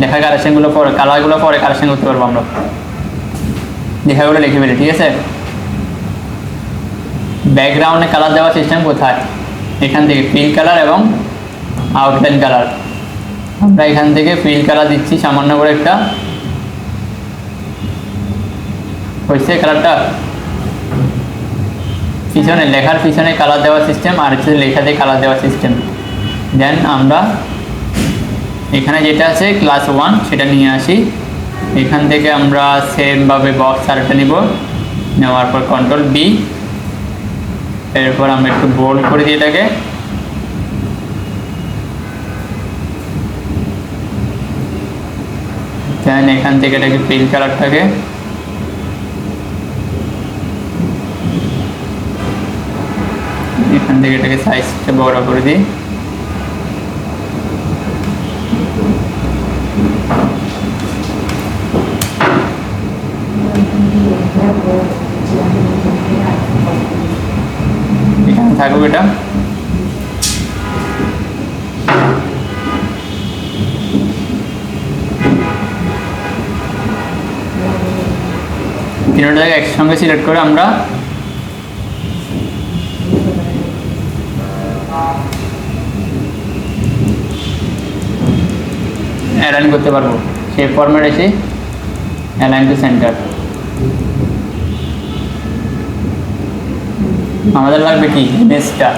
লেখা কারেকশনগুলো পরে, কালারগুলো পরে কারেকশন করতে পারবো আমরা, লেখাগুলো লিখে ফেলে। ঠিক আছে, ব্যাকগ্রাউন্ডে কালার দেওয়ার সিস্টেম কোথায়? এখান থেকে ফিল কালার এবং আউটলাইন কালার। আমরা এখান থেকে ফিল কালার দিচ্ছি সামান্য করে একটা, হয়েছে কালারটা। পিছনে লেখার পিছনে কালার দেওয়ার সিস্টেম, আর হচ্ছে লেখাতে কালার দেওয়ার সিস্টেম। দেন আমরা এখানে যেটা আছে ক্লাস 1 সেটা নিয়ে আসি। এখান থেকে আমরা সেমভাবে বক্স আরেকটা নিব, নেওয়ার পর কন্ট্রোল বি, এরপর আমরা একটু বোল্ড করে দিই এটাকে। দেন এখান থেকে এটাকে ফিল কালারটাকে এখান থেকে এটাকে সাইজটা বড় করে দিই। এখানে থাকুক এটা। তিনটাকে একসঙ্গে সিলেক্ট করে আমরা অ্যালাইন করতে পারবো। সেই ফরম্যাট এসে অ্যালাইন টু সেন্টার। আমাদের লাগবে কি ইমেজটা,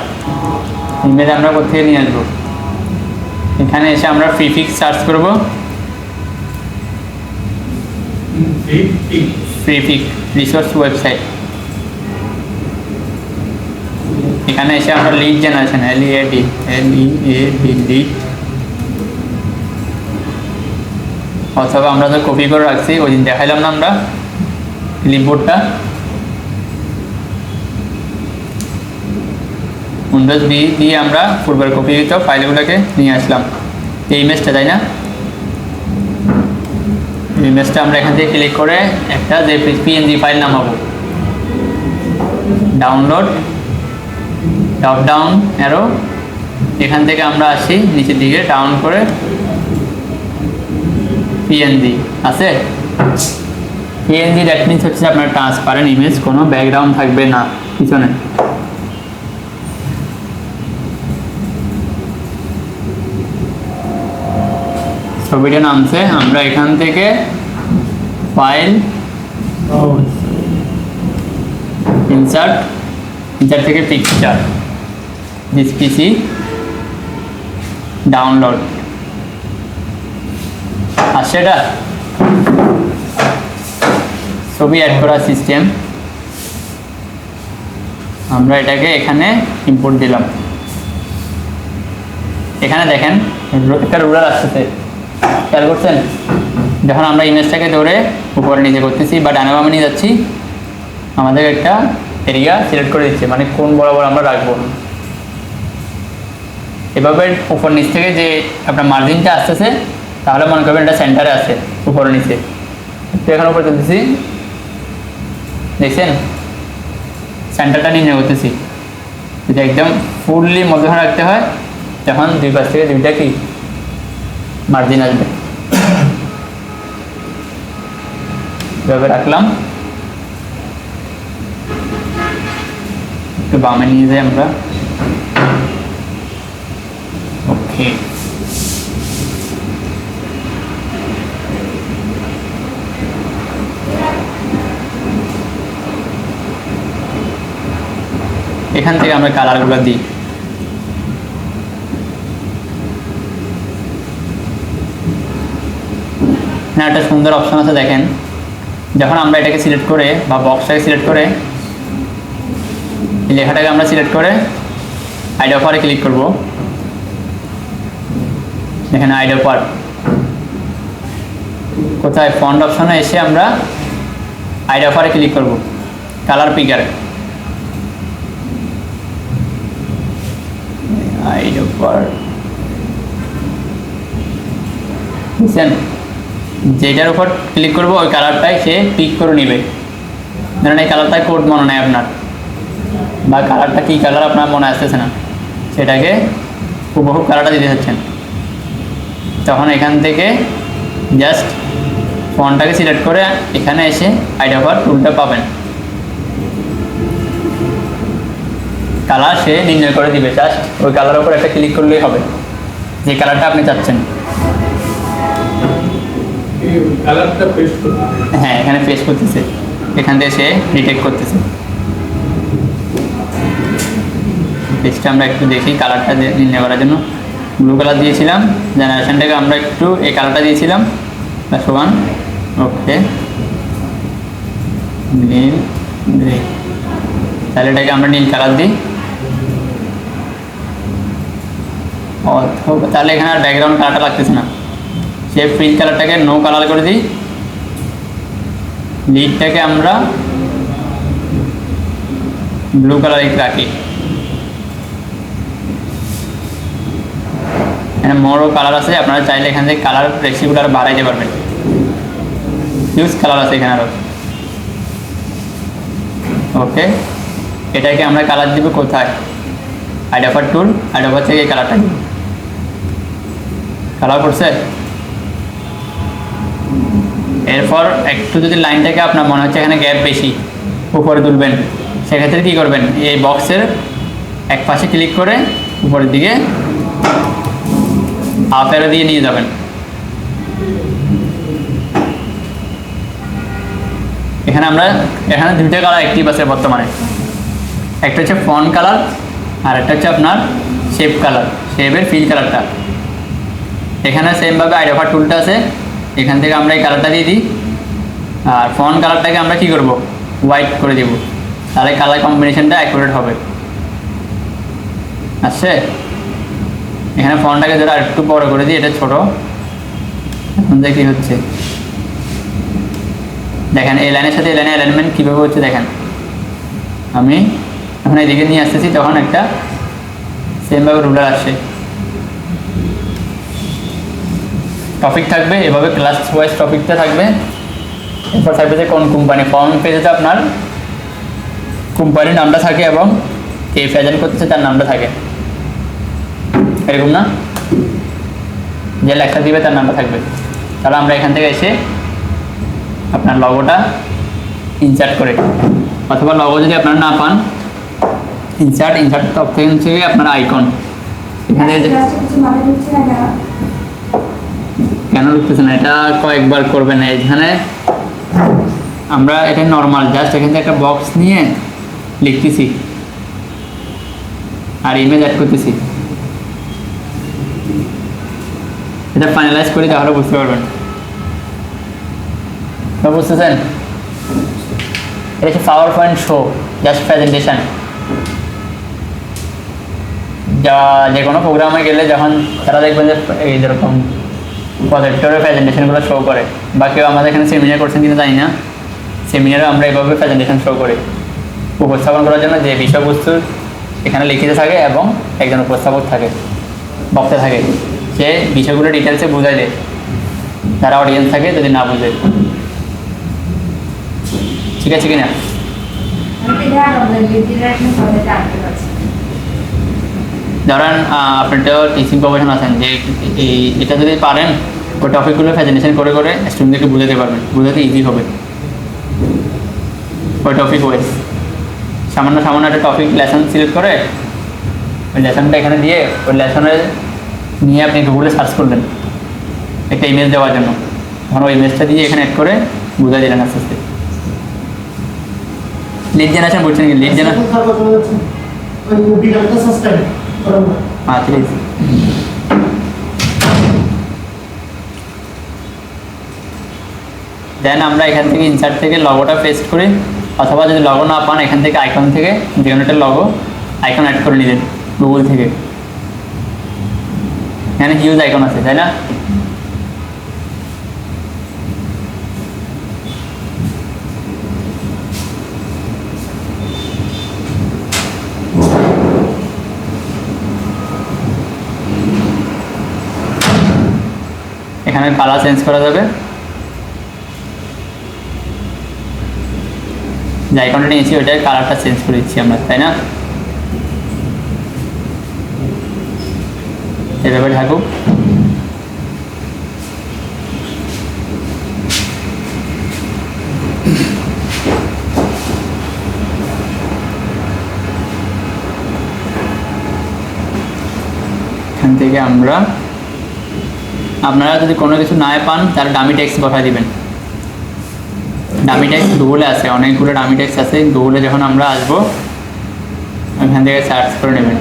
ইমেজ আমরা কোথেকে নিয়ে আসবো, এখানে এসে আমরা প্রিফিক্স সার্চ করব, প্রিফিক্স রিসোর্স ওয়েবসাইট। এখানে এসে আমরা লিড জেনারেশন LEAD লিড, অথবা আমরা তো কপি করে রাখছি ওই দিন দেখাইলাম না আমরা ক্লিপবোর্ডটা, উইন্ডোজ বি দিয়ে আমরা পূর্বের কপিকৃত ফাইলগুলোকে নিয়ে আসলাম। এই ইমেজটা তাই না, ইমেজটা আমরা এখান থেকে ক্লিক করে একটা যে PNG ফাইল নামাবো, ডাউনলোড, ড্রপ ডাউন অ্যারো, এখান থেকে আমরা আসি নিচের দিকে ডাউন করে PNG আছে। PNG দ্যাট মিনস হচ্ছে আপনার ট্রান্সপারেন্ট ইমেজ, কোনো ব্যাকগ্রাউন্ড থাকবে না পিছনে। ছবিটা নামছে, আমরা এখান থেকে ফাইল ইনসার্ট থেকে পিকচার, দিস PC ডাউনলোড আসছে। এটা ছবি অ্যাড করার সিস্টেম, আমরা এটাকে এখানে ইম্পোর্ট দিলাম। এখানে দেখেন একটা রুলার আসতেছে, খেয়াল করছেন? যখন আমরা ইমেজটাকে ধরে উপরে নিচে করতেছি বা ডানে বামে নিয়ে যাচ্ছি, আমাদের একটা এরিয়া সিলেক্ট করে দিচ্ছে, মানে কোন বরাবর আমরা রাখবো। এভাবে উপর নিচ থেকে যে আপনার মার্জিনটা আসতেছে, তাহলে মনে করবেন এটা সেন্টারে আছে উপর নিচে। তো এখানে উপরে তুলতেছি, দেখছেন সেন্টারটা নির্ণয় করতেছি। যদি একদম ফুললি মধ্যখানে রাখতে হয়, তখন দুই পাশ থেকে দুইটা কি মার্জিন আসবে। এভাবে রাখলাম, একটু বামে নিয়ে যাই আমরা। ওকে, এখান থেকে আমরা কালারগুলো দিই। না, একটা সুন্দর অপশন আছে দেখেন, যখন আমরা এটাকে সিলেক্ট করে বা বক্সটাকে সিলেক্ট করে এই লেখাটাকে আমরা সিলেক্ট করে আইড অফারে ক্লিক করব। দেখেন আইড অফার কোথায়, ফন্ট অপশনে এসে আমরা আইড অফারে ক্লিক করব, কালার পিকার, আইড অফার। বুঝছেন, যেটার উপর ক্লিক করবো ওই কালারটাই সে পিক করে নেবে। ধরেন এই কালারটাই কোড মনে নেয় আপনার, বা কালারটা কী কালার আপনার মনে আসতেছে না, সেটাকে হুবহু কালারটা দিতে হচ্ছেন। তখন এখান থেকে জাস্ট ফন্টটাকে সিলেক্ট করে এখানে এসে আইড অফার টুলটা পাবেন, কালার সে নির্ণয় করে দিবে। জাস্ট ওই কালারের উপর একটা ক্লিক করলেই হবে, যে কালারটা আপনি চাচ্ছেন। হ্যাঁ, এখানে পেস্ট করতেছে, এখান থেকে সে ডিটেক্ট করতেছে। পেস্টটা আমরা একটু দেখি, কালারটা নির্ণয় করার জন্য ব্লু কালার দিয়েছিলাম, জেনারেশনটাকে আমরা একটু এই কালারটা দিয়েছিলাম +1। ওকে, নীল গ্রে, তাহলে এটাকে আমরা নীল কালার দিই। অথবা তাহলে এখানে আর ব্যাকগ্রাউন্ড কালারটা লাগতেছে না, সে ফিল কালারটাকে নো কালার করে দিই। লিডটাকে আমরা ব্লু কালার রাখি। এখানে মোরও কালার আছে, আপনারা চাইলে এখান থেকে কালার রেসিপিগুলো আরও বাড়াইতে পারবেন। হিউজ কালার আছে এখানে আরও। ওকে, এটাকে আমরা কালার দিব কোথায়, আইড অফার টুল, আইড অফার থেকে এই কালারটা দিব। কালার করছে, এরপর একটু যদি লাইনটাকে আপনার মনে হচ্ছে এখানে গ্যাপ বেশি, উপরে তুলবেন, সেক্ষেত্রে কী করবেন, এই বক্সের এক পাশে ক্লিক করে উপরের দিকে আপ অ্যারো দিয়ে নিয়ে যাবেন। এখানে দুইটা কালার অ্যাক্টিভ আছে বর্তমানে, একটা হচ্ছে ফন্ট কালার আর একটা হচ্ছে আপনার শেপ কালার, শেপের ফিল কালারটা। এখানে সেমভাবে আইডেন্টিফাই টুলটা আছে, এখান থেকে আমরা এই কালারটা দিয়ে দিই, আর ফন্ট কালারটাকে আমরা কি করব, হোয়াইট করে দিব, তাহলে কালার কম্বিনেশনটা অ্যাকুরেট হবে। আসছে, এখানে ফন্টটাকে ধরে আর একটু বড় করে দিই, এটা ছোট। এখন দেখি হচ্ছে, দেখেন এই লাইনের সাথে এই লাইনের অ্যালাইনমেন্ট কীভাবে হচ্ছে দেখেন। আমি এখন এইদিকে নিয়ে আসতেছি, তখন একটা সেমভাবে রুলার আসছে। টপিক থাকবে এভাবে, ক্লাস ওয়াইজ টপিকটা থাকবে। এরপর থাকবে যে কোন কোম্পানি, ফর্ম পেজেতে আপনার কোম্পানির নামটা থাকে এবং কে প্রেজেন্ট করতেছে তার নামটা থাকে, এরকম না, যে লেখা দিবে তার নামটা থাকবে। তাহলে আমরা এখান থেকে এসে আপনার লগোটা ইনসার্ট করে, অথবা লগো যদি আপনারা না পান, ইনসার্ট টপ থেকে আপনার আইকন, এখানে কেন ঢুকতেছে না, এটা কয়েকবার করবেন। এখানে আমরা এটা নর্মাল জাস্ট এখান থেকে একটা বক্স নিয়ে লিখতেছি আর ইমেজ অ্যাড করতেছি, এটা ফাইনালাইজ করি, তাহলে বুঝতে পারবেন। বুঝতেছেন, এটা হচ্ছে power point show, just presentation. যা যে কোনো প্রোগ্রামে গেলে যখন তারা দেখবেন যে এই যেরকম প্রজেক্টরে প্রেজেন্টেশনগুলো শো করে, বা কেউ আমাদের এখানে সেমিনার করছেন কিনা জানি না, সেমিনারে আমরা এইভাবে প্রেজেন্টেশন শো করি উপস্থাপন করার জন্য, যে বিষয়বস্তু এখানে লিখিত থাকে এবং একজন উপস্থাপক থাকে, বক্তা থাকে, সে বিষয়গুলো ডিটেলসে বোঝাই দেয় যারা অডিয়েন্স থাকে যদি না বুঝে। ঠিক আছে কিনা? ধরেন আপনার তো টিচিং প্রফেশন আছেন, যে এটা যদি পারেন ওই টপিকগুলো প্রেজেন্টেশন করে করে স্টুডেন্টদেরকে বুঝাতে পারবেন, বুঝাতে ইজি হবে। ওই টপিক ওয়াইজ সামান্য একটা টপিক লেসন সিলেক্ট করে ওই লেসনটা এখানে দিয়ে ওই লেসনে নিয়ে আপনি গুগলে সার্চ করলেন একটা ইমেজ দেওয়ার জন্য, তখন ওই ইমেজটা দিয়ে এখানে অ্যাড করে বুঝাই দিলেন আস্তে আস্তে। লিড জেনারেশন বলছেন কি? লিড জেনারেশন হ্যাঁ ঠিক আছে। দেন আমরা এখান থেকে ইনসার্ট থেকে লগোটা পেস্ট করি, অথবা যদি লগো না পান এখান থেকে আইকন থেকে যে কোনো একটা লগো আইকন অ্যাড করে নিলেন গুগল থেকে। এখানে হিউজ আইকন আছে তাই না? এখানে কালার চেঞ্জ করা যাবে, যে আইকনটা নিয়েছি ওইটার কালারটা চেঞ্জ করে দিচ্ছি আমরা, তাই না? এভাবে থাকুক। এখান থেকে আপনারা যদি কোনো কিছু না পান তাহলে ডামি টেক্সট বসায় দিবেন। ডামি টেক্সট গুগলে আছে, অনেকগুলো ডামি টেক্সট আছে, গুগলে যখন আমরা আসবো এখান থেকে সার্চ করে নেবেন।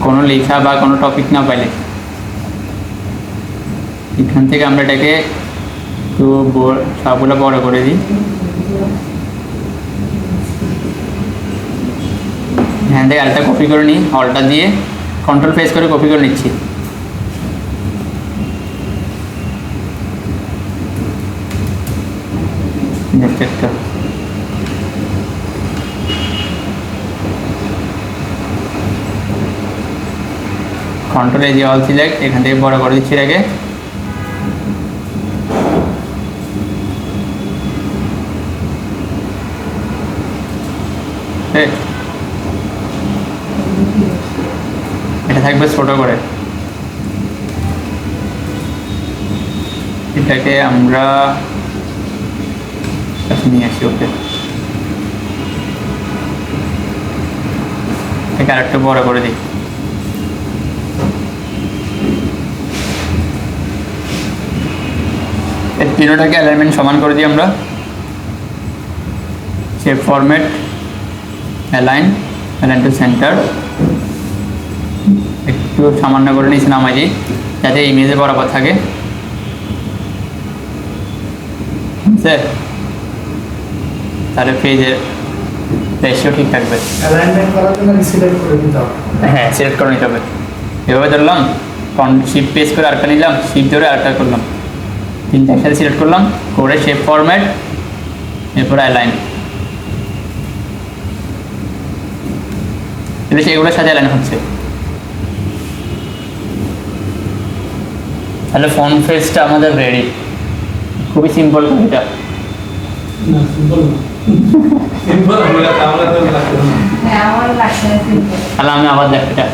কোনো লেখা বা কোনো টপিক না পাইলে এখান থেকে আমরা এটাকে একটু সবগুলো বড় করে দিই। এখান থেকে আরেকটা কপি করে নিই, অলটা দিয়ে কন্ট্রোল প্রেস করে কপি করে নিচ্ছি। একটা কন্ট্রোল এই যে অল সিলেক্ট, এখান থেকে বড় করে দিচ্ছি এটাকে। এটা থাকবে ছোট করে। এটাকে আমরা নিয়ে আসি। ওকে, এটাকে আরেকটু বড় করে দিই। এই তিনটাকে অ্যালাইনমেন্ট সমান করে দিই আমরা। Shape format, align two centre, একটু সামান্য করে নিচে নামাই দিই যাতে ইমেজে বরাবর থাকে। তাহলে পেজের রেশিও ঠিক থাকবে। অ্যালাইনমেন্ট করার জন্য সিলেক্ট করে দিতে হবে। হ্যাঁ, সিলেক্ট করে নিতে হবে। এভাবে ধরলাম, শিফট পেজ করে আরেকটা নিলাম, শিফট ধরে আরেকটা করলাম, তিনটা একসাথে সিলেক্ট করলাম, করে শেপ ফরম্যাট, এরপর অ্যালাইন। তাহলে সেগুলোর সাথে অ্যালাইন হচ্ছে। তাহলে ফন্ট ফেজটা আমাদের রেডি। খুবই সিম্পল এটা। না, সিম্পল না। সিম্পল আমরা তাহলে তো লাগবে না। হ্যাঁ, আমার লাগছে না simple। তাহলে আমি আবার দেখ এটা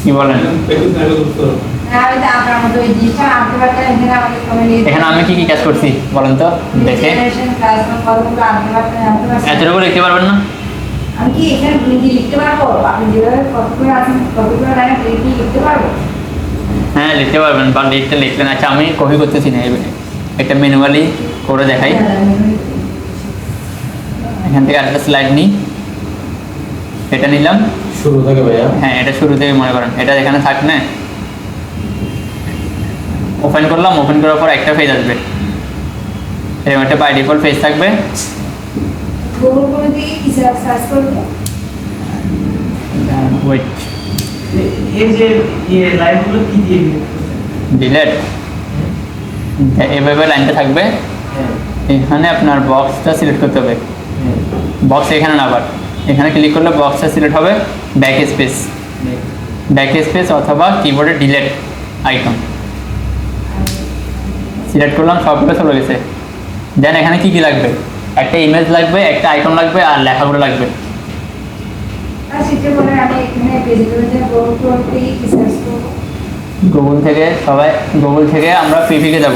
কি বলেন। প্র্যাকটিস না করতে হবে। হ্যাঁ, আমি তো আপনার মতো ওই জিনিসটা আনতে পারতাম, এখানে আমাদের community- এখানে আমি কি কি কাজ করছি বলেন তো দেখে। Generation classroom কতগুলো আনতে পারতেন, আনতে পারছেন? এতটুকু লিখতে পারবেন না? আমি কি এখানে কি লিখতে পারবো? আপনি যেভাবে কতগুলো আছেন, কতগুলো লাইনে কি লিখতে পারবো? হ্যাঁ, লিখতে পারবেন, বা লিখলেন। আচ্ছা, আমি কপি করতেছি না, একটা ম্যানুয়ালি করে দেখাই। এখান থেকে আরেকটা স্লাইড নিই, এটা নিলাম। শুরু থেকে ভাইয়া। হ্যাঁ, এটা শুরু থেকে মনে করেন, এটা এখানে থাক না, ওপেন করলাম, ওপেন করার পর একটা পেজ আসবে, এরকম একটা বাই ডিফল্ট পেজ থাকবে। গুগল করে দিয়ে কি সার্চ করবো? ওয়েট, এই যে লাইনগুলো কি দিয়ে ডিলেট, এভাবে লাইনটা থাকবে। এখানে আপনার বক্সটা সিলেক্ট করতে হবে। বক্স এখানে না, আবার এখানে ক্লিক করলে বক্সটা সিলেক্ট হবে, ব্যাক স্পেস অথবা কিবোর্ডে ডিলেট আইকন সিলেক্ট করলাম, সবগুলো চলে গেছে। দেন এখানে কি কি লাগবে? একটা ইমেজ লাগবে, একটা আইকন লাগবে, আর লেখাগুলো লাগবে। আর সেটা বলে আমি এখানে পেজগুলোতে গুগল করতে কি সার্চ করবো? গুগল থেকে আমরা পিপিকে যাব।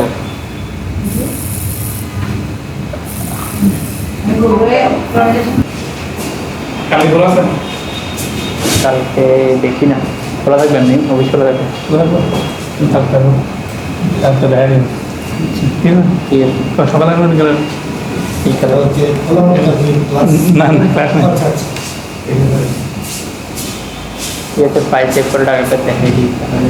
গুগলে কালি খোলা আছে? কালকে দেখি না, খোলা থাকবে, এমনি অফিস খোলা থাকবে। থাকতে হবে। থাকতে দেখা দিন। ঠিক আছে? ঠিক আছে, সকালে করবেন গেলেন? ঠিক আছে। না না, ক্লাস নেই। আচ্ছা আচ্ছা ঠিক আছে, ফাইল চেক করে টাকাটা দেখাই দিই তাহলে।